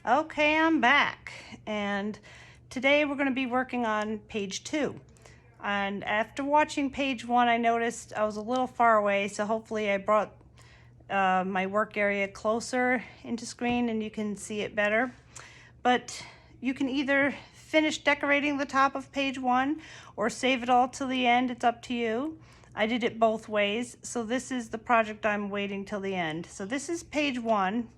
Okay, I'm back, and today we're going to be working on page 2. And after watching page 1, I noticed I was a little far away, so hopefully I brought my work area closer into screen and you can see it better. But you can either finish decorating the top of page 1 or save it all till the end. It's up to you. I did it both ways, so this is the project I'm waiting till the end. So this is page 1.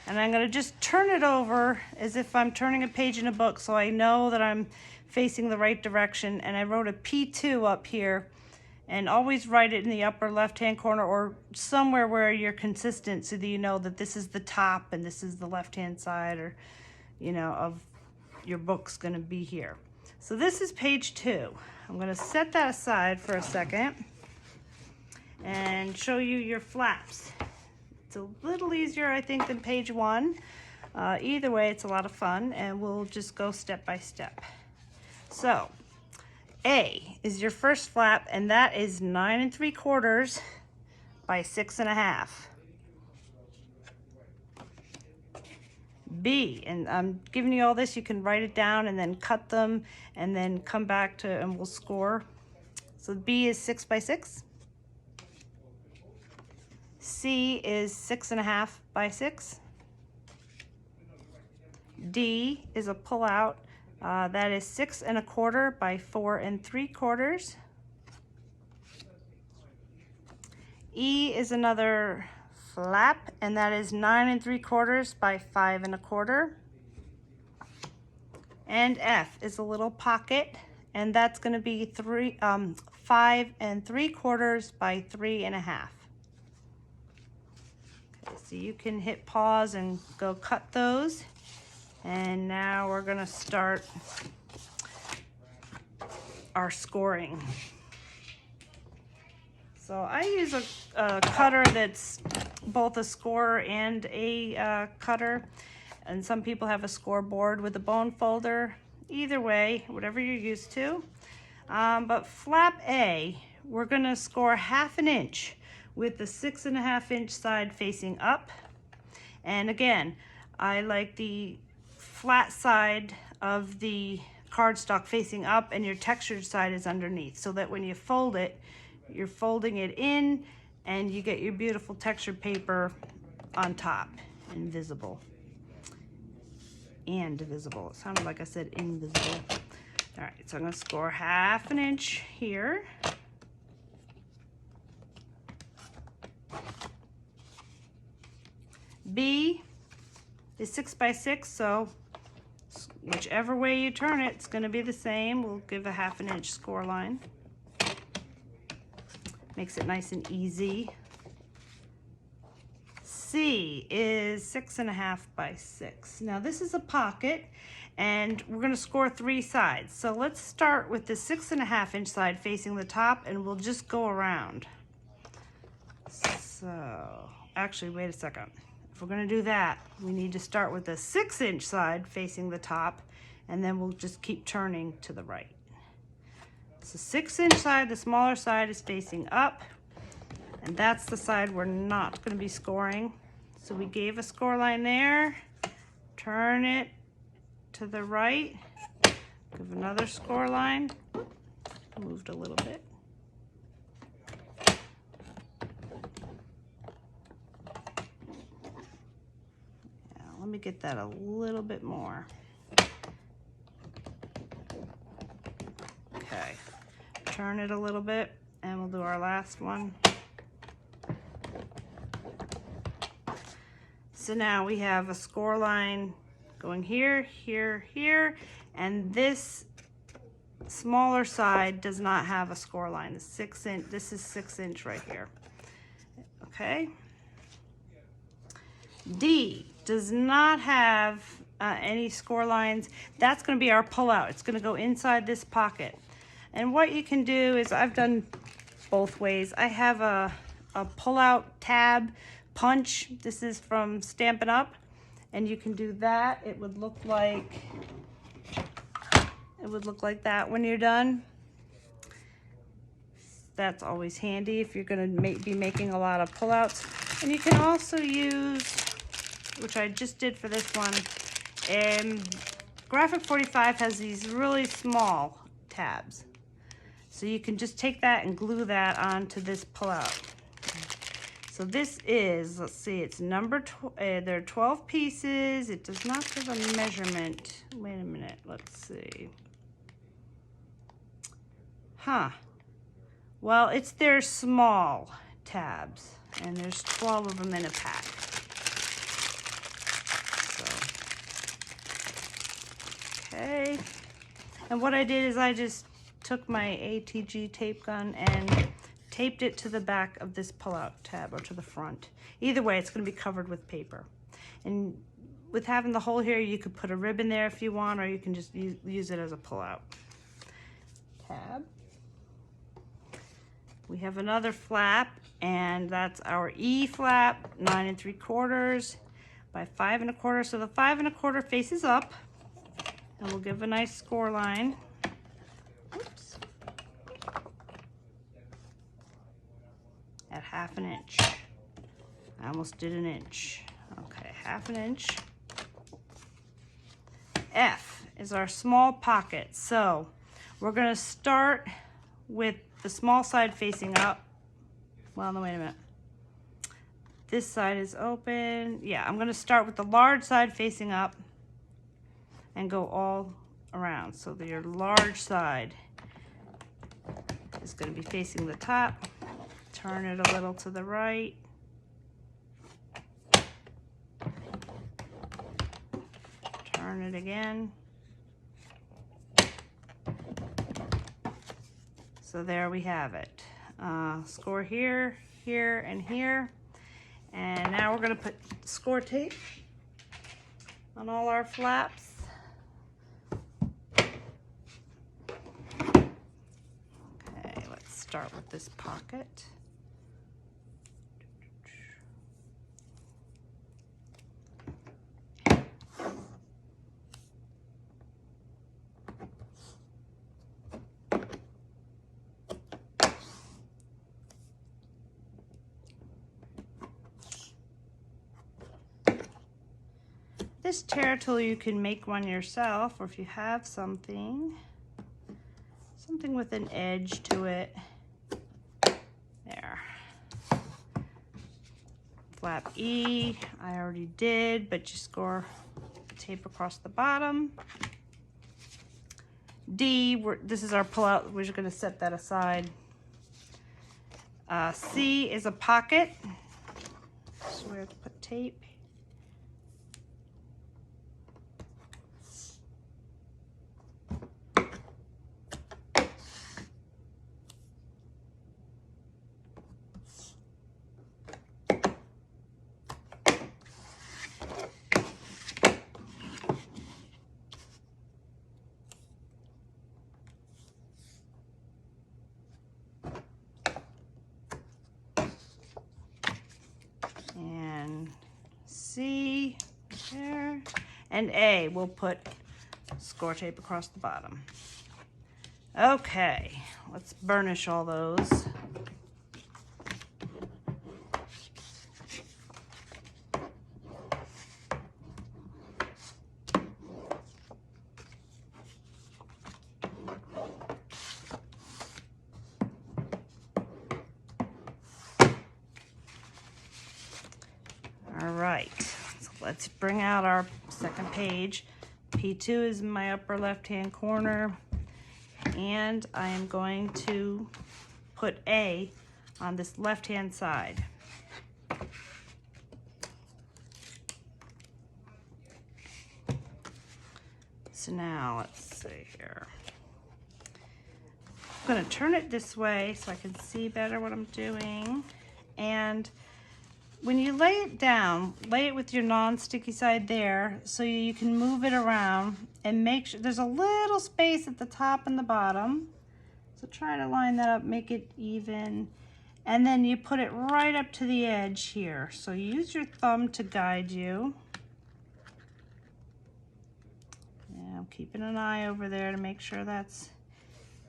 And I'm going to just turn it over as if I'm turning a page in a book so I know that I'm facing the right direction. And I wrote a P2 up here, and always write it in the upper left-hand corner or somewhere where you're consistent so that you know that this is the top and this is the left-hand side, or, you know, of your book's going to be here. So this is page 2. I'm going to set that aside for a second and show you your flaps. It's a little easier, I think, than page 1. Either way, it's a lot of fun, and we'll just go step by step. So, A is your first flap, and that is 9 3/4 by 6 1/2. B, and I'm giving you all this, you can write it down and then cut them, and then come back to, and we'll score. So B is 6 by 6. C is 6 1/2 by 6. D is a pullout. That is 6 1/4 by 4 3/4. E is another flap, and that is 9 3/4 by 5 1/4. And F is a little pocket, and that's going to be 5 3/4 by 3 1/2. So you can hit pause and go cut those. And now we're going to start our scoring. So I use a cutter that's both a scorer and a cutter. And some people have a scoreboard with a bone folder. Either way, whatever you're used to. But flap A, we're going to score 1/2 inch with the 6 1/2 inch side facing up. And again, I like the flat side of the cardstock facing up, and your textured side is underneath, so that when you fold it, you're folding it in and you get your beautiful textured paper on top, invisible and divisible. It sounded like I said invisible. All right, so I'm going to score 1/2 inch here. B is 6 by 6, so whichever way you turn it, it's going to be the same. We'll give a 1/2 inch score line. Makes it nice and easy. C is 6 1/2 by 6. Now this is a pocket, and we're going to score 3 sides. So let's start with the 6 1/2 inch side facing the top, and we'll just go around. So, actually, wait a second. If we're going to do that, we need to start with the 6 inch side facing the top, and then we'll just keep turning to the right. So 6 inch side, the smaller side, is facing up, and that's the side we're not going to be scoring. So we gave a score line there, turn it to the right, give another score line, moved a little bit. Let me get that a little bit more. Okay, turn it a little bit, and we'll do our last one. So now we have a score line going here, here, here, and this smaller side does not have a score line. The 6 inch, this is 6 inch right here. Okay. D does not have any score lines. That's going to be our pullout. It's going to go inside this pocket. And what you can do is, I've done both ways. I have a pullout tab punch. This is from Stampin' Up, and you can do that. It would look like that when you're done. That's always handy if you're going to be making a lot of pullouts. And you can also use which I just did for this one, Graphic 45 has these really small tabs. So you can just take that and glue that onto this pullout. So this is, let's see, it's number, there are 12 pieces. It does not give a measurement. Wait a minute, let's see. Huh. Well, it's their small tabs, and there's 12 of them in a pack. So, okay. And what I did is I just took my ATG tape gun and taped it to the back of this pullout tab, or to the front. Either way, it's going to be covered with paper. And with having the hole here, you could put a ribbon there if you want, or you can just use it as a pullout tab. We have another flap, and that's our E flap, 9 3/4 by 5 1/4. So the 5 1/4 faces up, and we'll give a nice score line. Oops. At 1/2 inch. I almost did 1 inch. Okay, 1/2 inch. F is our small pocket. So we're going to start with the small side facing up. Well, no, wait a minute. This side is open. Yeah, I'm going to start with the large side facing up and go all around. So your large side is going to be facing the top. Turn it a little to the right. Turn it again. So there we have it. Score here, here, and here. And now we're going to put score tape on all our flaps. Okay, let's start with this pocket. This tear tool, you can make one yourself, or if you have something with an edge to it. There. Flap E, I already did, but you score tape across the bottom. D, this is our pullout. We're just going to set that aside. C is a pocket, so we have to put tape. And C there, and A, we'll put score tape across the bottom. Okay, let's burnish all those. All right, so let's bring out our second page. P2 is in my upper left-hand corner, and I am going to put A on this left-hand side. So now, let's see here. I'm going to turn it this way so I can see better what I'm doing. And when you lay it down, lay it with your non-sticky side there so you can move it around and make sure there's a little space at the top and the bottom. So try to line that up, make it even. And then you put it right up to the edge here. So use your thumb to guide you. Yeah, I'm keeping an eye over there to make sure that's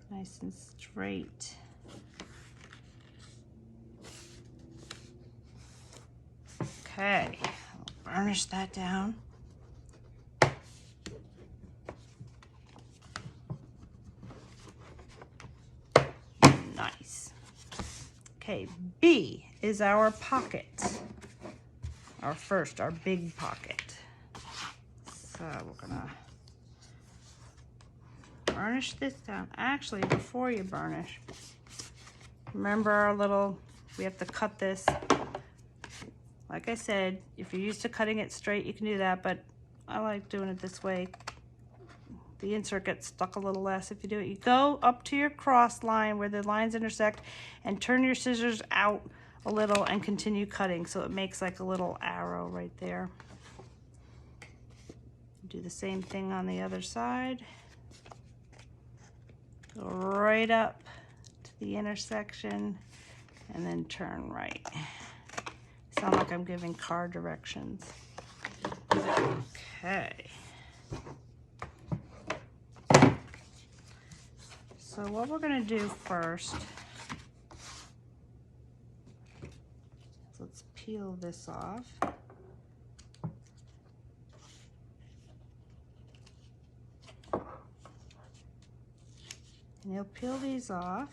nice and straight. Okay, I'll burnish that down. Nice. Okay, B is our pocket. Our big pocket. So we're gonna burnish this down. Actually, before you burnish, remember our little, we have to cut this. Like I said, if you're used to cutting it straight, you can do that, but I like doing it this way. The insert gets stuck a little less if you do it. You go up to your cross line where the lines intersect and turn your scissors out a little and continue cutting so it makes like a little arrow right there. Do the same thing on the other side. Go right up to the intersection and then turn right. Sound like I'm giving car directions. Okay. So what we're gonna do first, let's peel this off. And you'll peel these off.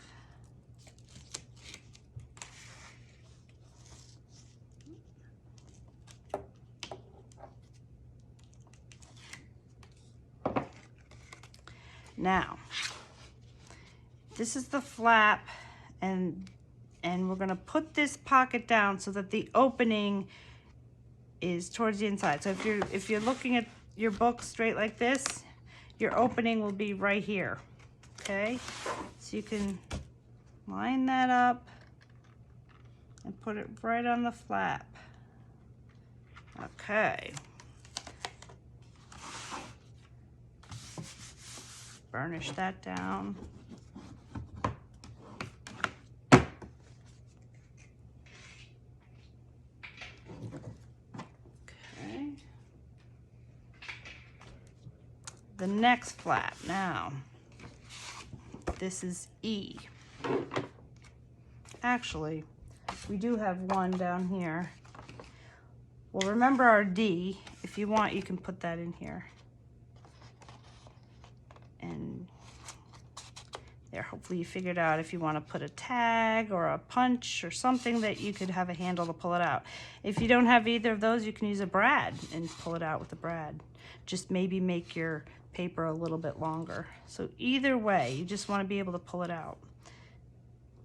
Now, this is the flap, and we're gonna put this pocket down so that the opening is towards the inside. So if you're looking at your book straight like this, your opening will be right here. Okay, so you can line that up and put it right on the flap. Okay. Burnish that down. Okay. The next flap now. This is E. Actually, we do have one down here. Well, remember our D. If you want, you can put that in here. And there, hopefully you figured out if you want to put a tag or a punch or something that you could have a handle to pull it out. If you don't have either of those, you can use a brad and pull it out with a brad. Just maybe make your paper a little bit longer. So either way, you just want to be able to pull it out.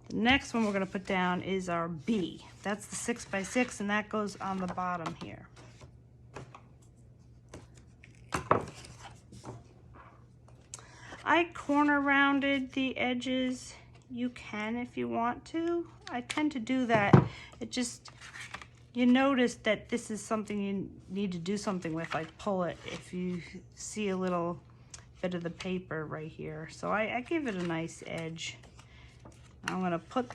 The next one we're going to put down is our B. That's the 6x6, and that goes on the bottom here. I corner rounded the edges. You can if you want to. I tend to do that. It just, you notice that this is something you need to do something with, like pull it if you see a little bit of the paper right here. So I give it a nice edge. I'm gonna put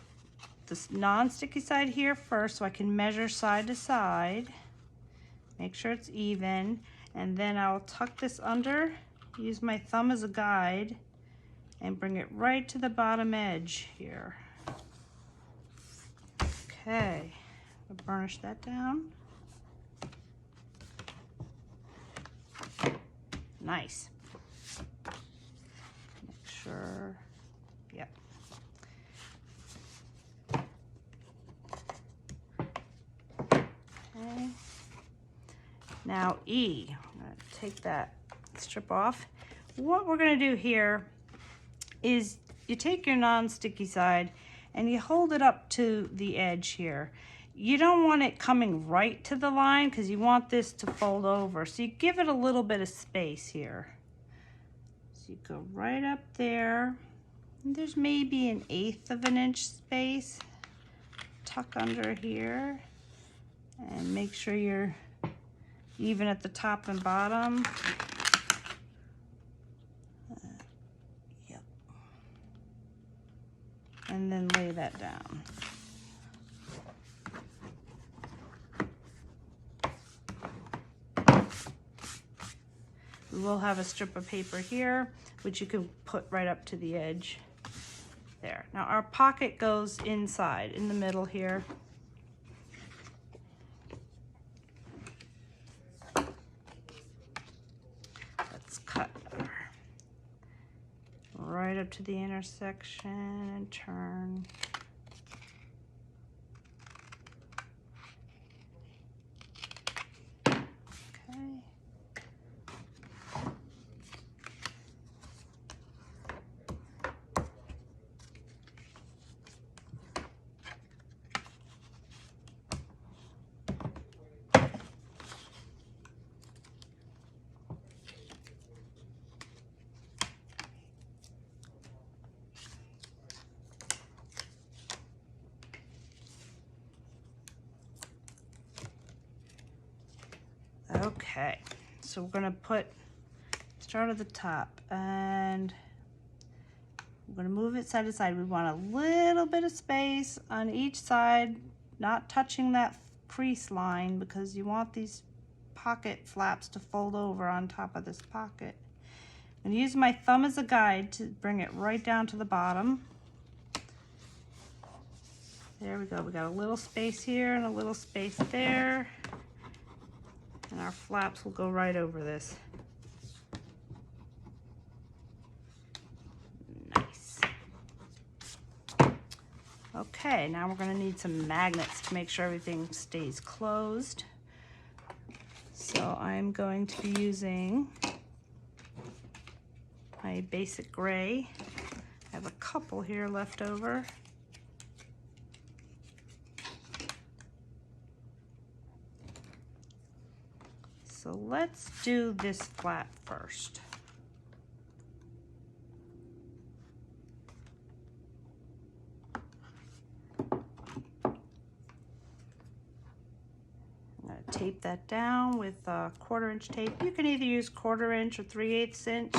this non-sticky side here first so I can measure side to side. Make sure it's even. And then I'll tuck this under, use my thumb as a guide, and bring it right to the bottom edge here. Okay, I'll burnish that down. Nice. Make sure, yep. Okay. Now E, I'm gonna take that strip off. What we're gonna do here is you take your non-sticky side and you hold it up to the edge here. You don't want it coming right to the line because you want this to fold over. So you give it a little bit of space here. So you go right up there. And there's maybe 1/8 of an inch space. Tuck under here and make sure you're even at the top and bottom. Yep. And then lay that down. We will have a strip of paper here, which you can put right up to the edge there. Now our pocket goes inside, in the middle here. up to the intersection and turn. Okay. Okay, so we're gonna start at the top and we're gonna move it side to side. We want a little bit of space on each side, not touching that crease line because you want these pocket flaps to fold over on top of this pocket. I'm gonna use my thumb as a guide to bring it right down to the bottom. There we go, we got a little space here and a little space there. And our flaps will go right over this. Nice. Okay, now we're gonna need some magnets to make sure everything stays closed. So I'm going to be using my basic gray. I have a couple here left over. So let's do this flap first. I'm going to tape that down with 1/4 inch tape. You can either use 1/4 inch or 3/8 inch.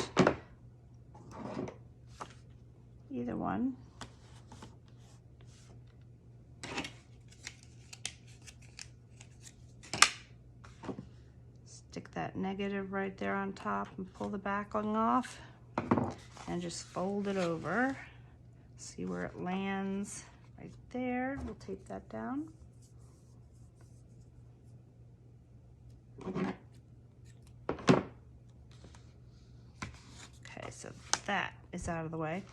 Either one. Stick that negative right there on top and pull the backing off and just fold it over. See where it lands right there. We'll tape that down. Okay, so that is out of the way.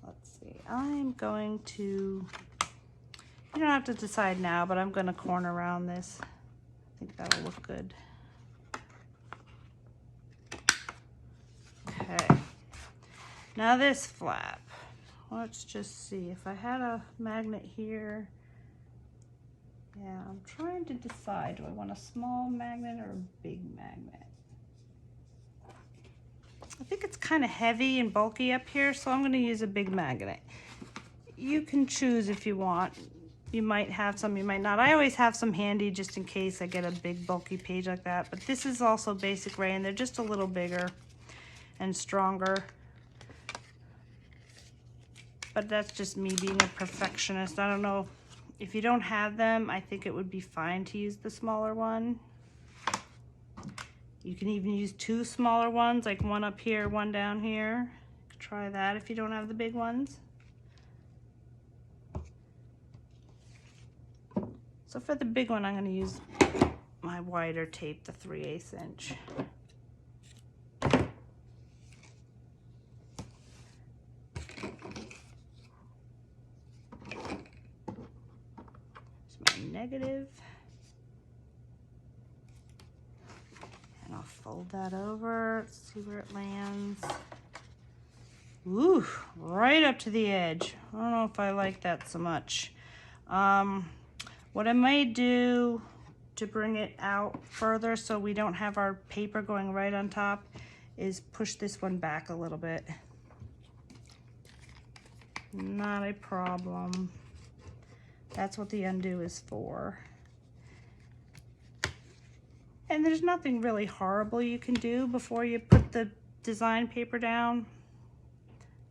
Let's see, I'm going to, you don't have to decide now, but I'm going to corner around this. I think that'll look good. Okay, now this flap, let's just see if I had a magnet here. Yeah, I'm trying to decide, do I want a small magnet or a big magnet? I think it's kind of heavy and bulky up here, so I'm going to use a big magnet. You can choose if you want. You might have some, you might not. I always have some handy just in case I get a big bulky page like that. But this is also basic gray and they're just a little bigger and stronger. But that's just me being a perfectionist. I don't know, if you don't have them, I think it would be fine to use the smaller one. You can even use 2 smaller ones, like one up here, one down here. You could try that if you don't have the big ones. So for the big one, I'm going to use my wider tape, the 3/8 inch. Here's my negative. And I'll fold that over, see where it lands. Ooh, right up to the edge. I don't know if I like that so much. What I may do to bring it out further so we don't have our paper going right on top is push this one back a little bit. Not a problem. That's what the undo is for. And there's nothing really horrible you can do before you put the design paper down.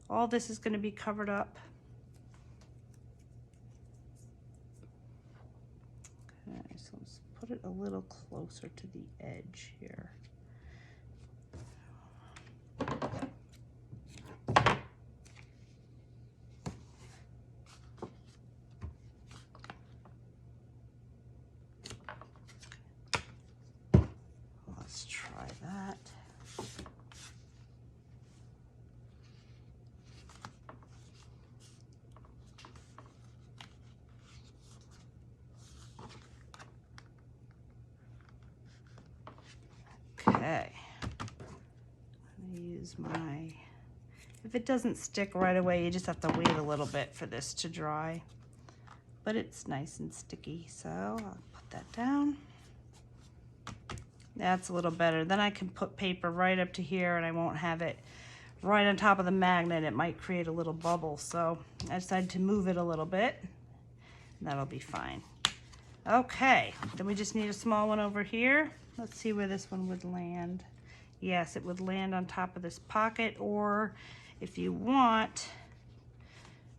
All this is going to be covered up. Okay, so let's put it a little closer to the edge here. Let's try that. Okay. I'm gonna use my, if it doesn't stick right away, you just have to wait a little bit for this to dry. But it's nice and sticky, so I'll put that down. That's a little better. Then I can put paper right up to here and I won't have it right on top of the magnet. It might create a little bubble, so I decided to move it a little bit. That'll be fine. Okay, then we just need a small one over here. Let's see where this one would land. Yes, it would land on top of this pocket, or if you want,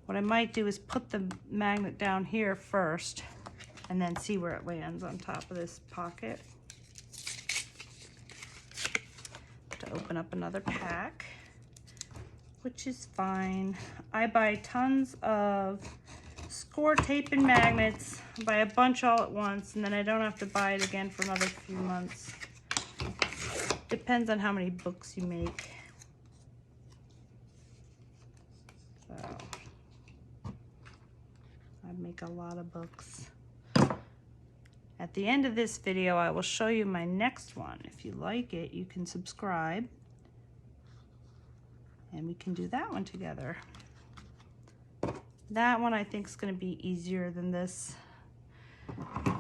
what I might do is put the magnet down here first and then see where it lands on top of this pocket. To open up another pack, which is fine. I buy tons of score tape and magnets. I buy a bunch all at once, and then I don't have to buy it again for another few months. Depends on how many books you make. So I make a lot of books. At the end of this video, I will show you my next one. If you like it, you can subscribe, and we can do that one together. That one I think is going to be easier than this.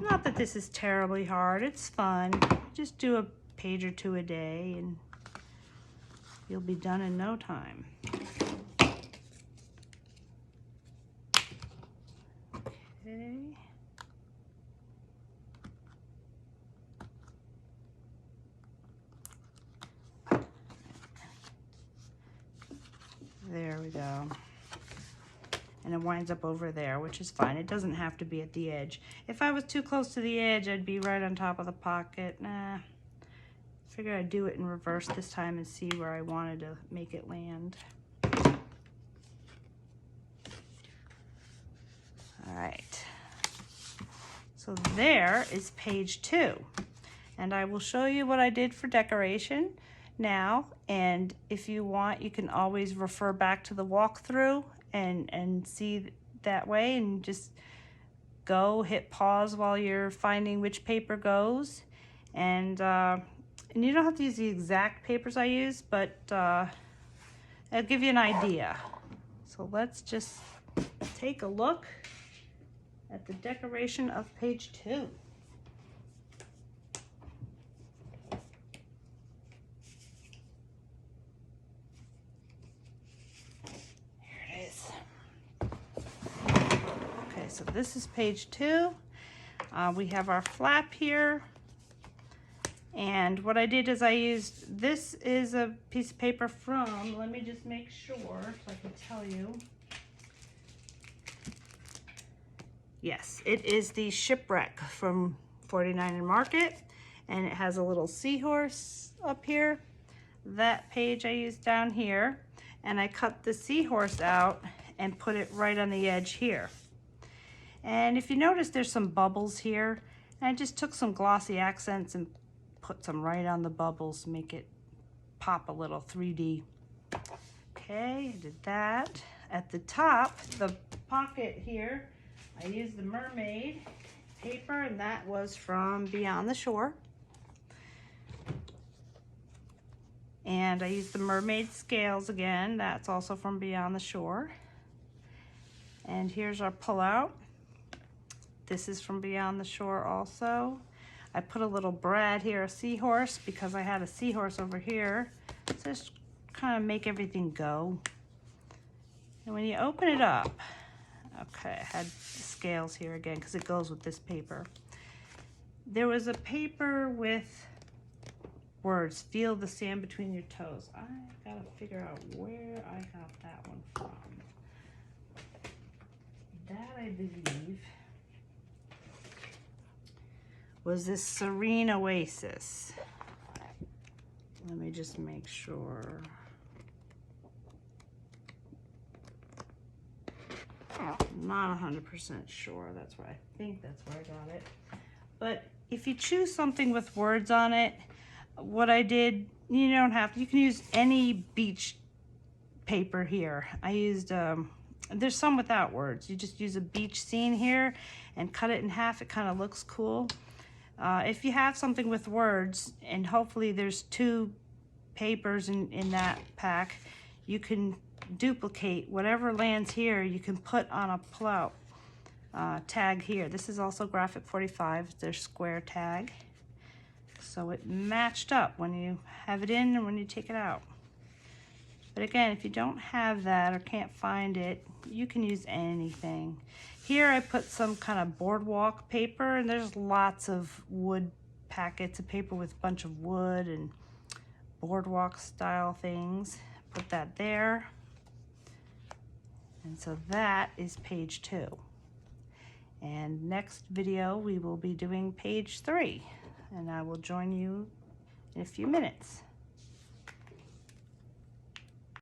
Not that this is terribly hard. It's fun. Just do a page or two a day, and you'll be done in no time. Okay. There we go. And it winds up over there, which is fine. It doesn't have to be at the edge. If I was too close to the edge, I'd be right on top of the pocket. Nah. Figure I'd do it in reverse this time and see where I wanted to make it land. All right. So there is page 2. And I will show you what I did for decoration now, and if you want, you can always refer back to the walkthrough and see that way, and just hit pause while you're finding which paper goes, and you don't have to use the exact papers I use, but I'll give you an idea. So let's just take a look at the decoration of page 2. So this is page 2. We have our flap here, and what I did is I used, this is a piece of paper from, let me just make sure so I can tell you. Yes, it is the Shipwreck from 49 and Market, and it has a little seahorse up here. That page I used down here, and I cut the seahorse out and put it right on the edge here. And if you notice, there's some bubbles here, and I just took some glossy accents and put some right on the bubbles to make it pop a little 3D. Okay, I did that. At the top, the pocket here, I used the mermaid paper, and that was from Beyond the Shore. And I used the mermaid scales again. That's also from Beyond the Shore. And here's our pullout. This is from Beyond the Shore also. I put a little brad here, a seahorse, because I had a seahorse over here. So just kind of make everything go. And when you open it up, okay, I had scales here again because it goes with this paper. There was a paper with words, feel the sand between your toes. I gotta figure out where I got that one from. That, I believe, was this Serene Oasis. Let me just make sure. I'm not 100% sure. That's where I think that's where I got it. But if you choose something with words on it, what I did, you don't have to, you can use any beach paper here. I used, there's some without words. You just use a beach scene here and cut it in half. It kind of looks cool. If you have something with words, and hopefully there's 2 papers in that pack, you can duplicate whatever lands here. You can put on a pullout tag here. This is also graphic 45, their square tag. So it matched up when you have it in and when you take it out. But again, if you don't have that or can't find it, you can use anything. Here I put some kind of boardwalk paper, and there's lots of wood packets of paper with a bunch of wood and boardwalk style things. Put that there. And so that is page 2. And next video we will be doing page 3. And I will join you in a few minutes.